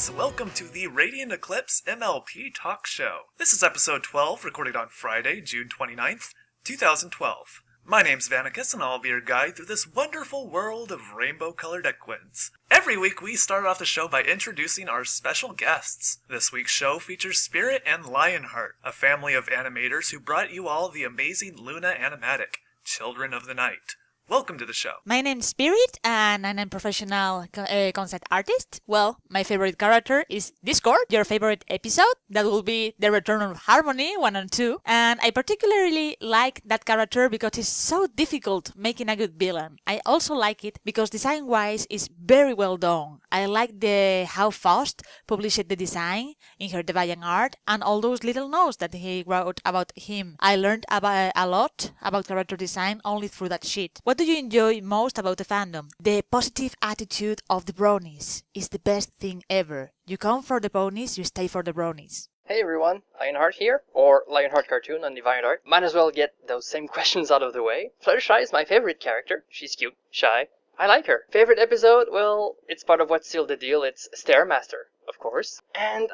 fans, welcome to the Radiant Eclipse MLP Talk Show. This is episode 12, recorded on Friday, June 29th, 2012. My name's Vanacus, and I'll be your guide through this wonderful world of rainbow-colored equins. Every week, we start off the show by introducing our special guests. This week's show features Spirit and Lionheart, a family of animators who brought you all the amazing Luna Animatic, Children of the Night. Welcome to the show. My name's Spirit, and I'm a professional concept artist. Well, my favorite character is Discord, your favorite episode. That will be The Return of Harmony 1 and 2. And I particularly like that character because it's so difficult making a good villain. I also like it because design-wise it's very well done. I like how Faust published the design in her Deviant art and all those little notes that he wrote about him. I learned a lot about character design only through that sheet. What do you enjoy most about the fandom? The positive attitude of the Bronies is the best thing ever. You come for the Bronies, you stay for the Bronies. Hey everyone, Lionheart here, or Lionheart Cartoon on Deviant Art. Might as well get those same questions out of the way. Fluttershy is my favorite character. She's cute, shy. I like her. Favorite episode? Well, it's part of What's Sealed the Deal. It's Stairmaster, of course. And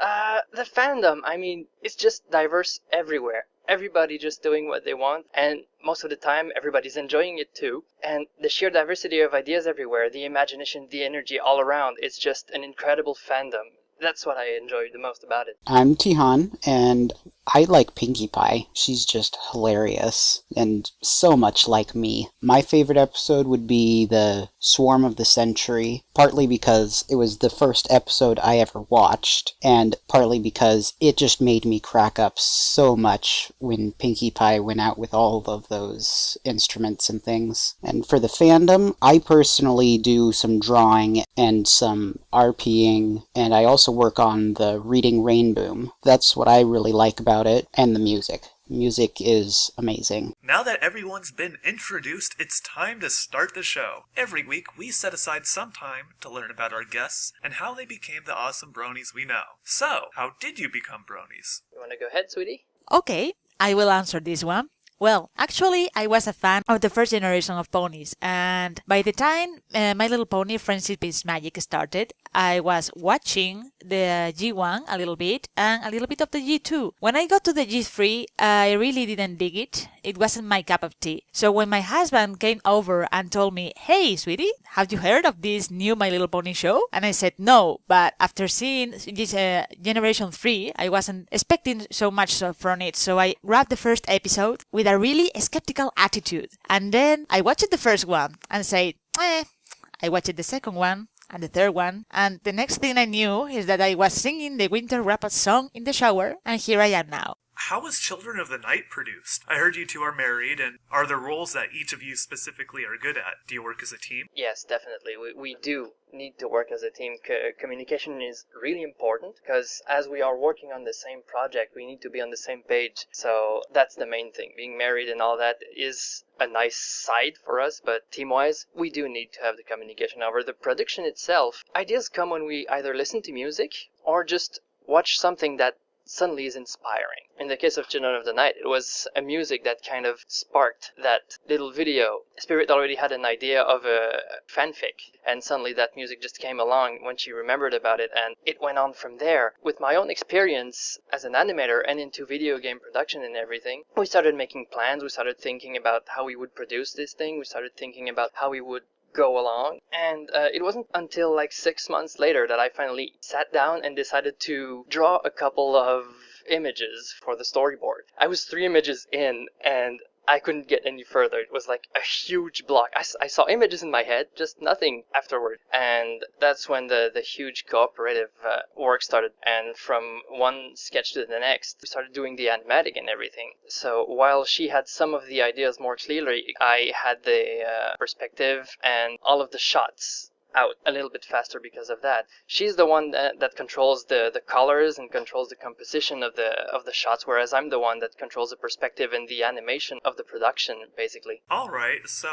the fandom, I mean, it's just diverse everywhere. Everybody just doing what they want, and most of the time everybody's enjoying it too. And the sheer diversity of ideas everywhere, the imagination, the energy all around, it's just an incredible fandom. That's what I enjoy the most about it. I'm Tihan, and I like Pinkie Pie. She's just hilarious, and so much like me. My favorite episode would be the Swarm of the Century, partly because it was the first episode I ever watched, and partly because it just made me crack up so much when Pinkie Pie went out with all of those instruments and things. And for the fandom, I personally do some drawing and some RPing, and I also work on the Reading Rainboom. That's what I really like about it, and the music. Music is amazing. Now that everyone's been introduced, it's time to start the show. Every week, we set aside some time to learn about our guests and how they became the awesome Bronies we know. So, how did you become Bronies? You wanna go ahead, sweetie? Okay, I will answer this one. Well, actually, I was a fan of the first generation of ponies, and by the time My Little Pony Friendship is Magic started, I was watching the G1 a little bit and a little bit of the G2. When I got to the G3, I really didn't dig it. It wasn't my cup of tea. So when my husband came over and told me, "Hey, sweetie, have you heard of this new My Little Pony show?" And I said no, but after seeing this Generation 3, I wasn't expecting so much from it. So I grabbed the first episode with a really skeptical attitude. And then I watched the first one and said, I watched the second one and the third one, and the next thing I knew is that I was singing the Winter Wrap-Up song in the shower, and here I am now. How was Children of the Night produced? I heard you two are married, and are there roles that each of you specifically are good at? Do you work as a team? Yes, definitely. We do need to work as a team. Communication is really important, because as we are working on the same project, we need to be on the same page. So that's the main thing. Being married and all that is a nice side for us, but team-wise, we do need to have the communication. Over the production itself, ideas come when we either listen to music or just watch something that suddenly is inspiring. In the case of Children of the Night, it was a music that kind of sparked that little video. Spirit already had an idea of a fanfic, and suddenly that music just came along when she remembered about it, and it went on from there. With my own experience as an animator and into video game production and everything, we started making plans, we started thinking about how we would produce this thing, we started thinking about how we would go along, and it wasn't until like 6 months later that I finally sat down and decided to draw a couple of images for the storyboard. I was 3 images in, and I couldn't get any further. It was like a huge block. I saw images in my head, just nothing afterward. And that's when the huge cooperative work started. And from one sketch to the next, we started doing the animatic and everything. So while she had some of the ideas more clearly, I had the perspective and all of the shots out a little bit faster because of that. She's the one that controls the colors and controls the composition of the shots, whereas I'm the one that controls the perspective and the animation of the production, basically. Alright, so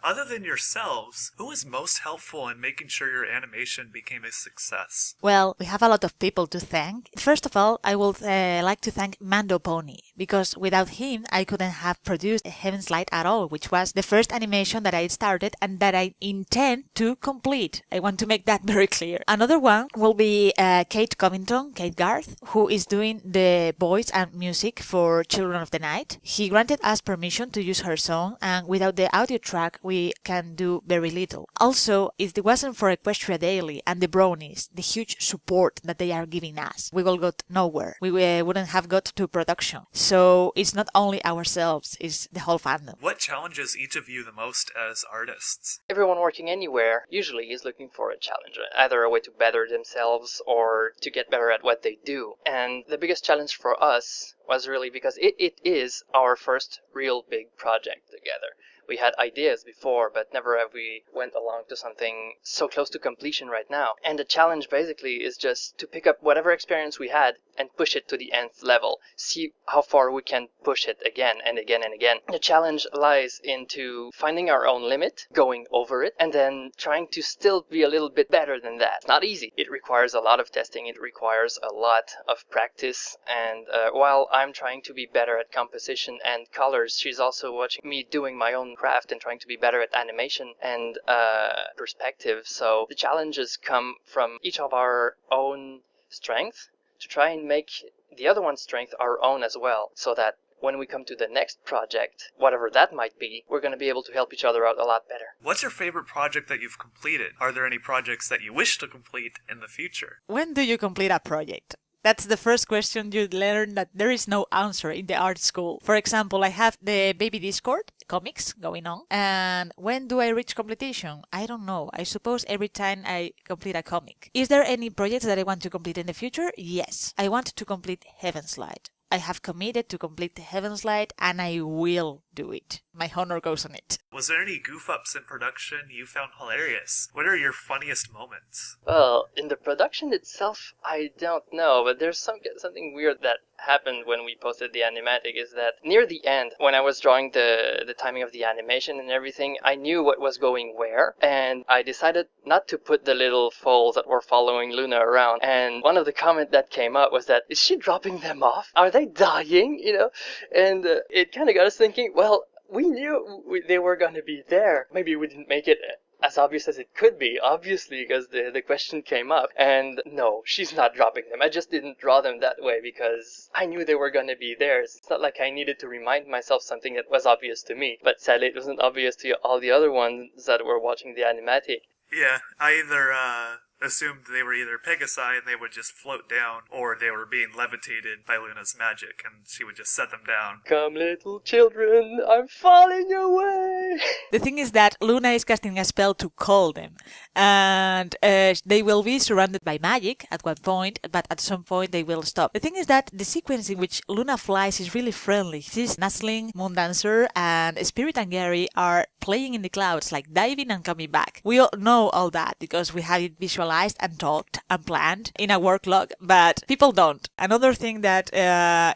other than yourselves, who was most helpful in making sure your animation became a success? Well, we have a lot of people to thank. First of all, I would like to thank Mando Pony, because without him, I couldn't have produced Heaven's Light at all, which was the first animation that I started and that I intend to complete complete. I want to make that very clear. Another one will be Kate Garth, who is doing the voice and music for Children of the Night. He granted us permission to use her song, and without the audio track, we can do very little. Also, if it wasn't for Equestria Daily and the Bronies, the huge support that they are giving us, we will got nowhere. We wouldn't have got to production. So it's not only ourselves, it's the whole fandom. What challenges each of you the most as artists? Everyone working anywhere usually is looking for a challenge, either a way to better themselves or to get better at what they do. And the biggest challenge for us was really because it is our first real big project together. We had ideas before, but never have we went along to something so close to completion right now. And the challenge basically is just to pick up whatever experience we had and push it to the nth level. See how far we can push it again and again and again. The challenge lies into finding our own limit, going over it, and then trying to still be a little bit better than that. It's not easy. It requires a lot of testing. It requires a lot of practice. And while I'm trying to be better at composition and colors, she's also watching me doing my own craft and trying to be better at animation and perspective. So the challenges come from each of our own strengths to try and make the other one's strength our own as well, so that when we come to the next project, whatever that might be, we're going to be able to help each other out a lot better. What's your favorite project that you've completed? Are there any projects that you wish to complete in the future? When do you complete a project? That's the first question you learn that there is no answer in the art school. For example, I have the Baby Discord comics going on. And when do I reach completion? I don't know. I suppose every time I complete a comic. Is there any projects that I want to complete in the future? Yes. I want to complete Heaven's Light. I have committed to complete the Heaven's Light, and I will do it. My honor goes on it. Was there any goof-ups in production you found hilarious? What are your funniest moments? Well, in the production itself, I don't know, but there's something weird that happened when we posted the animatic, is that near the end, when I was drawing the timing of the animation and everything, I knew what was going where, and I decided not to put the little foals that were following Luna around. And one of the comments that came up was that, is she dropping them off? Are they dying? You know? And it kind of got us thinking, well, we knew they were going to be there. Maybe we didn't make it as obvious as it could be, obviously, because the question came up. And no, she's not dropping them. I just didn't draw them that way because I knew they were going to be there. It's not like I needed to remind myself something that was obvious to me. But sadly, it wasn't obvious to all the other ones that were watching the animatic. Yeah, I either assumed they were either Pegasi and they would just float down, or they were being levitated by Luna's magic and she would just set them down. Come, little children, I'm falling away. The thing is that Luna is casting a spell to call them, and they will be surrounded by magic at one point, but at some point they will stop. The thing is that the sequence in which Luna flies is really friendly. She's Nuzzling, Moondancer, and Spirit and Gary are playing in the clouds, like diving and coming back. We all know all that because we have it visualized and talked and planned in a work log, but people don't. Another thing that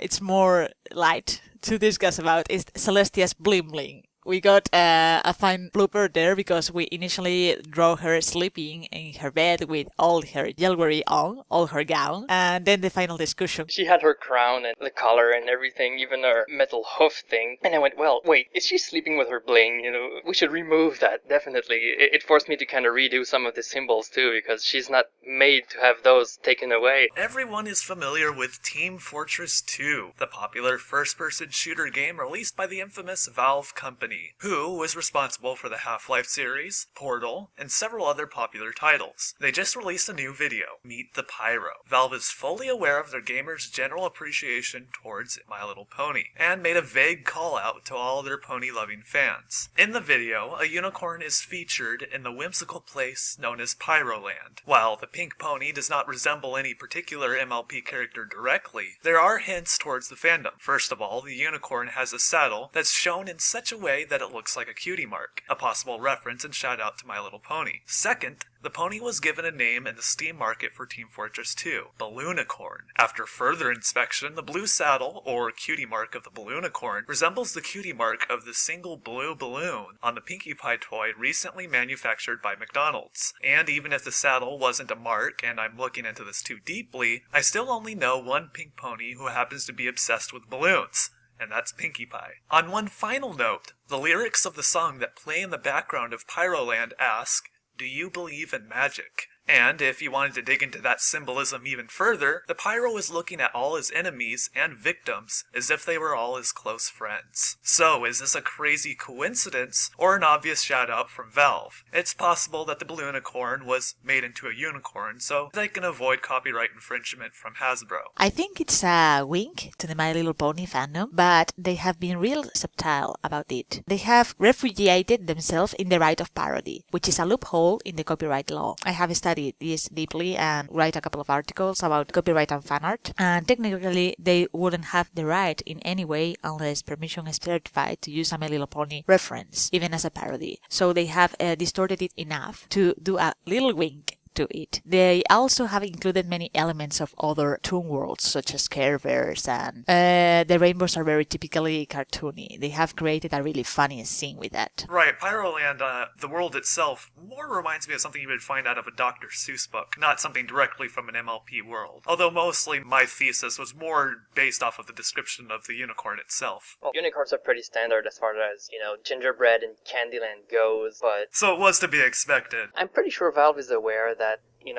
it's more light to discuss about is Celestia's bling bling. We got a fine blooper there because we initially draw her sleeping in her bed with all her jewelry on, all her gown, and then the final discussion. She had her crown and the collar and everything, even her metal hoof thing. And I went, well, wait, is she sleeping with her bling? You know, we should remove that, definitely. It forced me to kind of redo some of the symbols too, because she's not made to have those taken away. Everyone is familiar with Team Fortress 2, the popular first-person shooter game released by the infamous Valve company, who was responsible for the Half-Life series, Portal, and several other popular titles. They just released a new video, Meet the Pyro. Valve is fully aware of their gamers' general appreciation towards My Little Pony, and made a vague call-out to all their pony-loving fans. In the video, a unicorn is featured in the whimsical place known as Pyroland. While the pink pony does not resemble any particular MLP character directly, there are hints towards the fandom. First of all, the unicorn has a saddle that's shown in such a way that it looks like a cutie mark, a possible reference and shout out to My Little Pony. Second, the pony was given a name in the Steam market for Team Fortress 2, Balloonicorn. After further inspection, the blue saddle, or cutie mark of the Balloonicorn, resembles the cutie mark of the single blue balloon on the Pinkie Pie toy recently manufactured by McDonald's. And even if the saddle wasn't a mark, and I'm looking into this too deeply, I still only know one pink pony who happens to be obsessed with balloons, and that's Pinkie Pie. On one final note, the lyrics of the song that play in the background of Pyroland ask, do you believe in magic? And if you wanted to dig into that symbolism even further, the Pyro is looking at all his enemies and victims as if they were all his close friends. So, is this a crazy coincidence or an obvious shout-out from Valve? It's possible that the Balloonicorn was made into a unicorn so they can avoid copyright infringement from Hasbro. I think it's a wink to the My Little Pony fandom, but they have been real subtle about it. They have refugiated themselves in the right of parody, which is a loophole in the copyright law. I have studied this deeply and write a couple of articles about copyright and fan art, and technically they wouldn't have the right in any way unless permission is certified to use a My Little Pony reference, even as a parody. So they have distorted it enough to do a little wink to it. They also have included many elements of other toon worlds, such as Care Bears, and the rainbows are very typically cartoony. They have created a really funny scene with that. Right, Pyroland, the world itself, more reminds me of something you would find out of a Dr. Seuss book, not something directly from an MLP world. Although mostly my thesis was more based off of the description of the unicorn itself. Well, unicorns are pretty standard as far as, gingerbread and Candyland goes, but... So it was to be expected. I'm pretty sure Valve is aware that,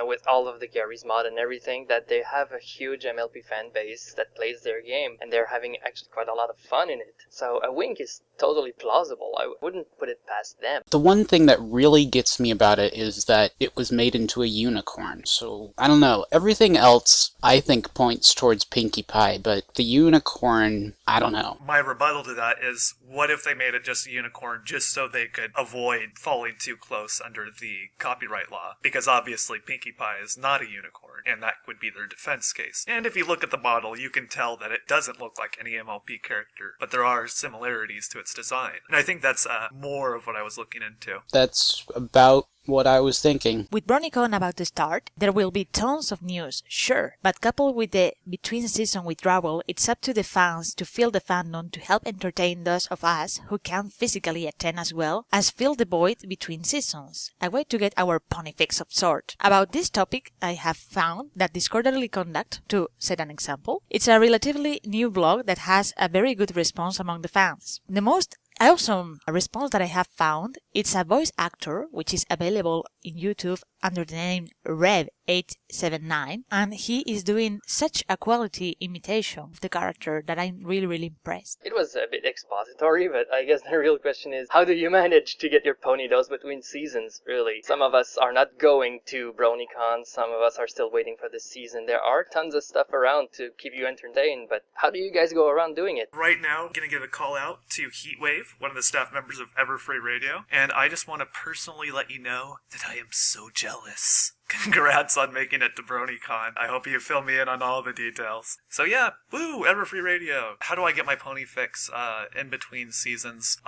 with all of the Gary's mod and everything, that they have a huge MLP fan base that plays their game, and they're having actually quite a lot of fun in it. So a wink is totally plausible. I wouldn't put it past them. The one thing that really gets me about it is that it was made into a unicorn. So, I don't know. Everything else, I think, points towards Pinkie Pie, but the unicorn, I don't know. My rebuttal to that is, what if they made it just a unicorn just so they could avoid falling too close under the copyright law? Because obviously Pinkie Pie is not a unicorn, and that would be their defense case. And if you look at the model, you can tell that it doesn't look like any MLP character, but there are similarities to its design. And I think that's more of what I was looking into. That's about what I was thinking. With BronyCon about to start, there will be tons of news, sure, but coupled with the between-season withdrawal, it's up to the fans to fill the fandom to help entertain those of us who can't physically attend as well as fill the void between seasons. A way to get our pony fix of sort. About this topic, I have found that Disorderly Conduct, to set an example, it's a relatively new blog that has a very good response among the fans. The most awesome response that I have found, it's a voice actor which is available in YouTube under the name Rev879, and he is doing such a quality imitation of the character that I'm really impressed. It was a bit expository, but I guess the real question is, how do you manage to get your pony dose between seasons, really? Some of us are not going to BronyCon, some of us are still waiting for the season. There are tons of stuff around to keep you entertained, but how do you guys go around doing it? Right now, I'm going to give a call out to Heatwave, one of the staff members of EverFree Radio, and I just want to personally let you know that I am so jealous. Congrats on making it to BronyCon. I hope you fill me in on all the details. So yeah, woo, EverFree Radio. How do I get my pony fix in between seasons?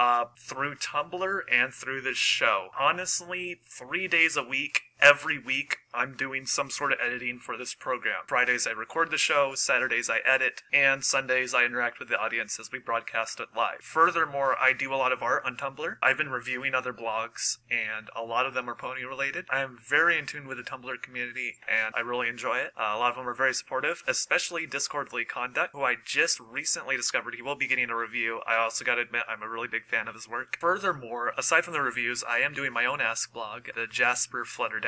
Through Tumblr and through this show. Honestly, 3 days a week. Every week, I'm doing some sort of editing for this program. Fridays, I record the show, Saturdays, I edit, and Sundays, I interact with the audience as we broadcast it live. Furthermore, I do a lot of art on Tumblr. I've been reviewing other blogs, and a lot of them are pony-related. I am very in tune with the Tumblr community, and I really enjoy it. A lot of them are very supportive, especially Disorderly Conduct, who I just recently discovered he will be getting a review. I also gotta admit, I'm a really big fan of his work. Furthermore, aside from the reviews, I am doing my own Ask blog, the Jasper Flutter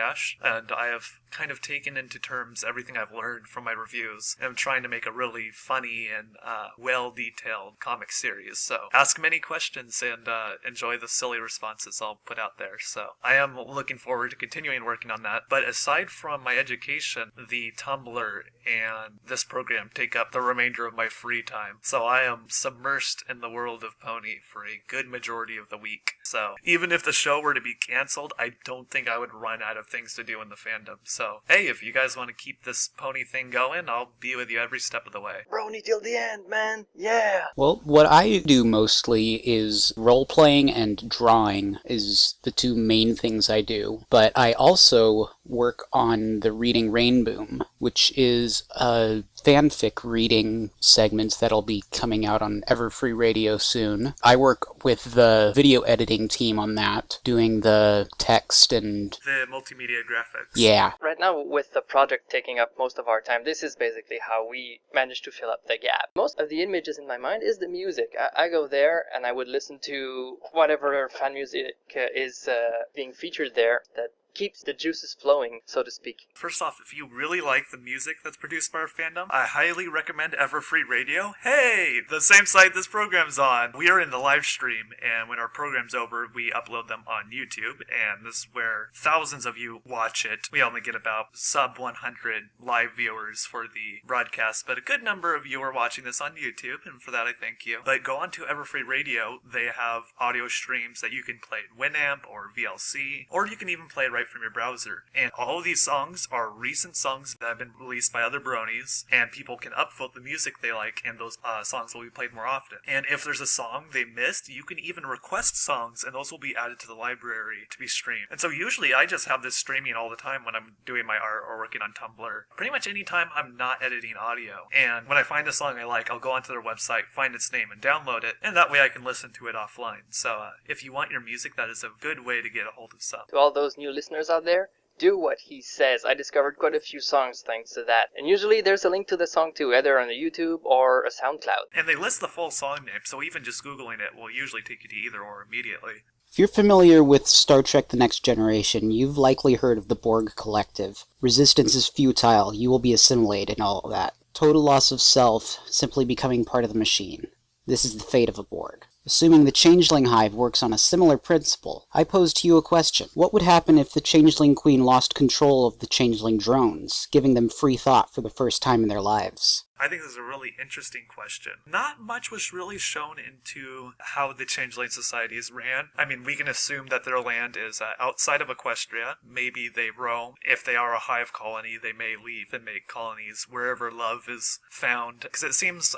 and I have kind of taken into terms everything I've learned from my reviews, and I'm trying to make a really funny and well-detailed comic series. So ask many questions and enjoy the silly responses I'll put out there. So I am looking forward to continuing working on that. But aside from my education, the Tumblr and this program take up the remainder of my free time. So I am submersed in the world of Pony for a good majority of the week. So even if the show were to be canceled, I don't think I would run out of things to do in the fandom. So, hey, if you guys want to keep this pony thing going, I'll be with you every step of the way. Brony till the end, man! Yeah! Well, what I do mostly is role-playing and drawing is the two main things I do. But I also work on the Reading Rainboom, which is a fanfic reading segment that'll be coming out on EverFree Radio soon. I work with the video editing team on that, doing the text and the multimedia graphics. Yeah. Right now, with the project taking up most of our time, this is basically how we manage to fill up the gap. Most of the images in my mind is the music. I go there and I would listen to whatever fan music is being featured there that keeps the juices flowing, so to speak. First off, if you really like the music that's produced by our fandom, I highly recommend EverFree Radio. Hey, the same site this program's on. We are in the live stream, and when our program's over, we upload them on YouTube, and this is where thousands of you watch it. We only get about sub 100 live viewers for the broadcast, but a good number of you are watching this on YouTube, and for that I thank you. But go on to EverFree Radio. They have audio streams that you can play in Winamp or VLC, or you can even play right from your browser. And all of these songs are recent songs that have been released by other Bronies, and people can upvote the music they like, and those songs will be played more often. And if there's a song they missed, you can even request songs, and those will be added to the library to be streamed. And so usually I just have this streaming all the time when I'm doing my art or working on Tumblr. Pretty much any time I'm not editing audio. And when I find a song I like, I'll go onto their website, find its name, and download it, and that way I can listen to it offline. So if you want your music, that is a good way to get a hold of some. To all those new listeners out there, do what he says. I discovered quite a few songs thanks to that. And usually there's a link to the song too, either on the YouTube or a SoundCloud. And they list the full song name, so even just Googling it will usually take you to either or immediately. If you're familiar with Star Trek The Next Generation, you've likely heard of the Borg Collective. Resistance is futile, you will be assimilated, and all of that. Total loss of self, simply becoming part of the machine. This is the fate of a Borg. Assuming the Changeling Hive works on a similar principle, I pose to you a question. What would happen if the Changeling Queen lost control of the Changeling drones, giving them free thought for the first time in their lives? I think this is a really interesting question. Not much was really shown into how the Changeling societies ran. I mean, we can assume that their land is outside of Equestria. Maybe they roam. If they are a hive colony, they may leave and make colonies wherever love is found. Because it seems,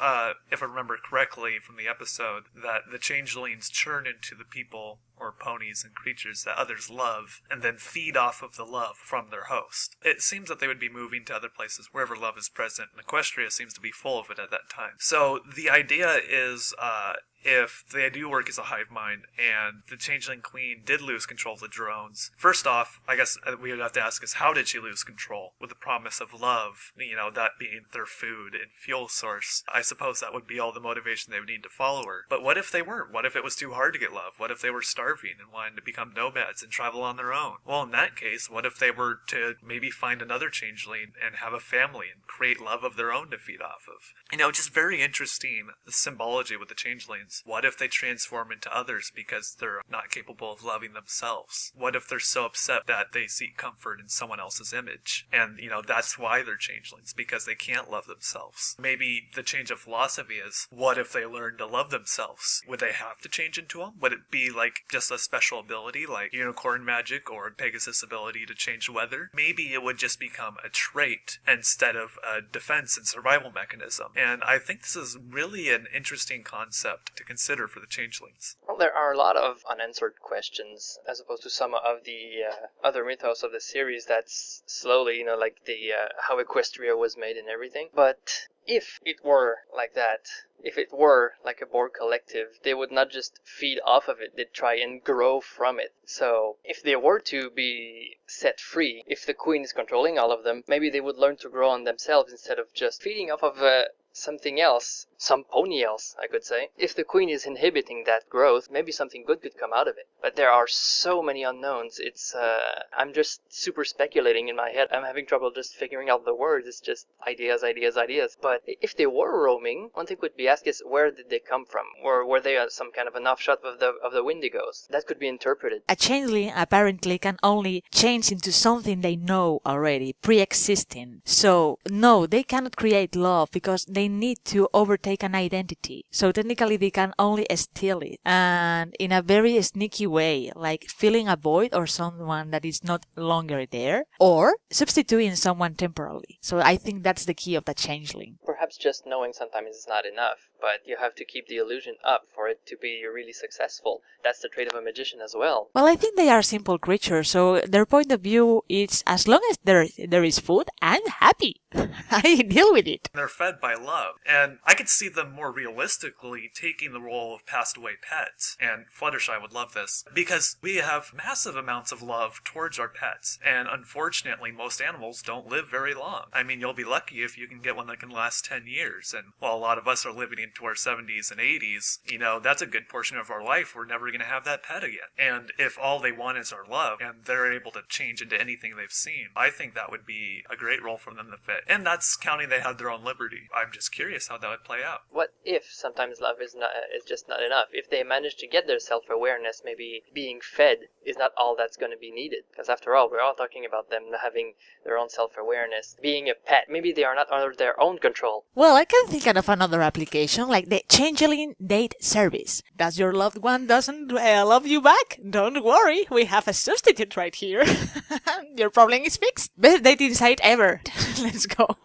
if I remember correctly from the episode, that the Changelings churn into the people or ponies and creatures that others love, and then feed off of the love from their host. It seems that they would be moving to other places wherever love is present, and Equestria seems to be full of it at that time. So the idea is, if they do work as a hive mind and the Changeling Queen did lose control of the drones, first off, I guess we would have to ask is how did she lose control? With the promise of love, that being their food and fuel source. I suppose that would be all the motivation they would need to follow her. But what if they weren't? What if it was too hard to get love? What if they were starving and wanted to become nomads and travel on their own? Well, in that case, what if they were to maybe find another Changeling and have a family and create love of their own to feed off of? Just very interesting, the symbology with the Changelings. What if they transform into others because they're not capable of loving themselves? What if they're so upset that they seek comfort in someone else's image? And, that's why they're changelings, because they can't love themselves. Maybe the change of philosophy is, what if they learn to love themselves? Would they have to change into them? Would it be like just a special ability, like unicorn magic or Pegasus ability to change weather? Maybe it would just become a trait instead of a defense and survival mechanism. And I think this is really an interesting concept to consider for the changelings. Well, there are a lot of unanswered questions as opposed to some of the other mythos of the series that's slowly, like the how Equestria was made and everything. But if it were like that, if it were like a Borg collective, they would not just feed off of it, they'd try and grow from it. So if they were to be set free, if the Queen is controlling all of them, maybe they would learn to grow on themselves instead of just feeding off of something else, some pony else, I could say. If the Queen is inhibiting that growth, maybe something good could come out of it. But there are so many unknowns. I'm just super speculating in my head. I'm having trouble just figuring out the words. It's just ideas. But if they were roaming, one thing would be asked is, where did they come from? Or were they some kind of an offshoot of the Wendigos? That could be interpreted. A changeling apparently can only change into something they know already, pre-existing. So, no, they cannot create love because they need to overtake an identity. So technically they can only steal it. And in a very sneaky way, like filling a void or someone that is not longer there, or substituting someone temporarily. So I think that's the key of the changeling. Perhaps just knowing sometimes is not enough, but you have to keep the illusion up for it to be really successful. That's the trait of a magician as well. Well, I think they are simple creatures, so their point of view is as long as there is food, I'm happy. I deal with it. They're fed by love, and I could see them more realistically taking the role of passed away pets, and Fluttershy would love this, because we have massive amounts of love towards our pets, and unfortunately most animals don't live very long. I mean, you'll be lucky if you can get one that can last 10 years, and while a lot of us are living in into our 70s and 80s, that's a good portion of our life. We're never going to have that pet again. And if all they want is our love, and they're able to change into anything they've seen, I think that would be a great role for them to fit. And that's counting they had their own liberty. I'm just curious how that would play out. What if sometimes love is just not enough? If they manage to get their self-awareness, maybe being fed is not all that's going to be needed. Because after all, we're all talking about them having their own self-awareness. Being a pet, maybe they are not under their own control. Well, I can think of another application, like the Changeling Date Service. Does your loved one doesn't love you back? Don't worry, we have a substitute right here. Your problem is fixed. Best dating site ever. Let's go.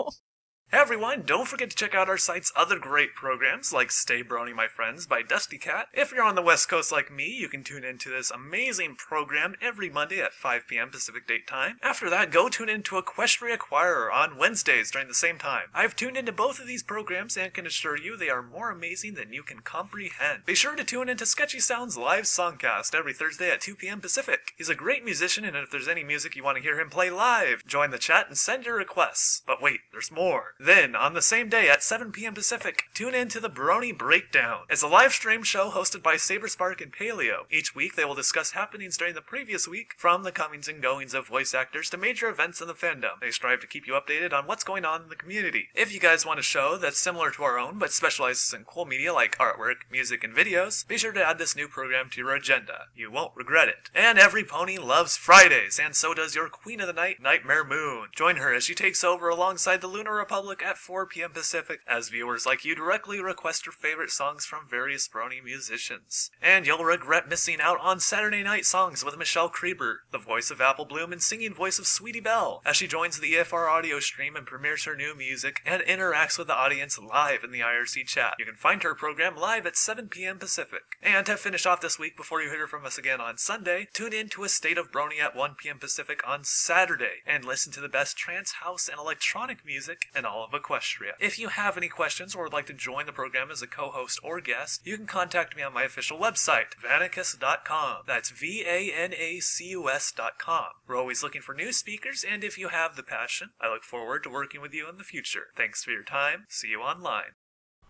Hey everyone, don't forget to check out our site's other great programs like Stay Brony My Friends by Dusty Cat. If you're on the West Coast like me, you can tune into this amazing program every Monday at 5 p.m. Pacific Date Time. After that, go tune into Equestria Choir on Wednesdays during the same time. I've tuned into both of these programs and can assure you they are more amazing than you can comprehend. Be sure to tune into Sketchy Sound's live songcast every Thursday at 2 p.m. Pacific. He's a great musician, and if there's any music you want to hear him play live, join the chat and send your requests. But wait, there's more. Then, on the same day at 7 p.m. Pacific, tune in to the Brony Breakdown. It's a live stream show hosted by Saberspark and Paleo. Each week, they will discuss happenings during the previous week, from the comings and goings of voice actors to major events in the fandom. They strive to keep you updated on what's going on in the community. If you guys want a show that's similar to our own, but specializes in cool media like artwork, music, and videos, be sure to add this new program to your agenda. You won't regret it. And every pony loves Fridays, and so does your Queen of the Night, Nightmare Moon. Join her as she takes over alongside the Lunar Republic at 4 p.m. Pacific, as viewers like you directly request your favorite songs from various Brony musicians. And you'll regret missing out on Saturday Night Songs with Michelle Krieber, the voice of Apple Bloom and singing voice of Sweetie Belle, as she joins the EFR audio stream and premieres her new music and interacts with the audience live in the IRC chat. You can find her program live at 7 p.m. Pacific. And to finish off this week before you hear from us again on Sunday, tune in to A State of Brony at 1 p.m. Pacific on Saturday and listen to the best trance, house, and electronic music in all of Equestria. If you have any questions or would like to join the program as a co-host or guest, you can contact me on my official website, Vanacus.com. That's Vanacus.com. We're always looking for new speakers, and if you have the passion, I look forward to working with you in the future. Thanks for your time. See you online.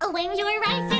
When you're right.